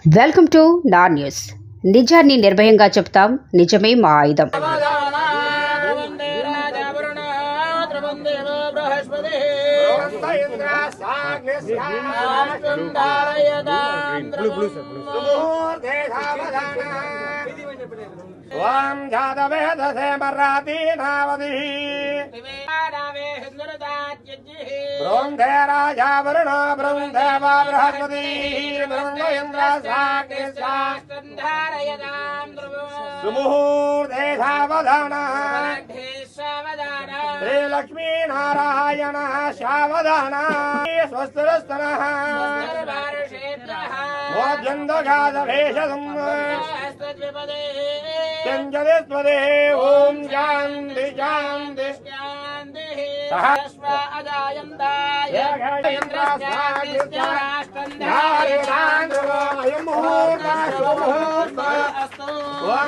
Welcome to నా news. నిజాన్ని నిర్భయంగా చెప్తాం, నిజమే మా ఆయుధం. ఓం జాతవేదసే మర్రాతి నావది బృందే రాజా వరుణ బృందే వా బృహస్పతి బృందే ఇంద్ర సుముహూర్తే సావధాన శ్రీలక్ష్మీ నారాయణ సావధాన స్వస్తిరస్తన మోద్యందగాదవేషం చంచలిస్వదే. ఓం శాంతి శాంతి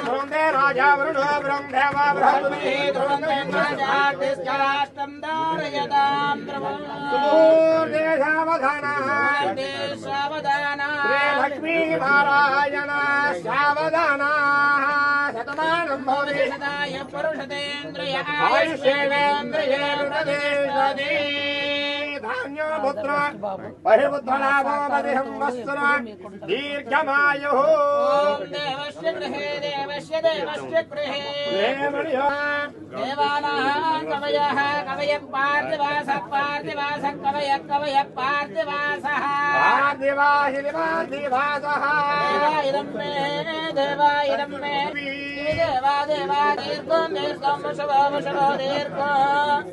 బృందే రాజా వరుణ బృందే వా బృహస్పతి సుమూర్తే సావధాన శ్రీలక్ష్మీ నారాయణ సావధాన శతమానం భవతి ఆయుష్యేంద్రియే వృణదేశది ధాన్యో పుత్ర పరిపుత్రలాభో మదిహం వస్తున దీర్ఘమాయుః. దేవస్య గృహే దేవానాం కవయః కవయః పార్థివాసః కవయః పార్థివాసః పార్థివాసః దేవాయిదం మే దేవా దీర్ఘం దీర్ఘం వశవో దీర్ఘం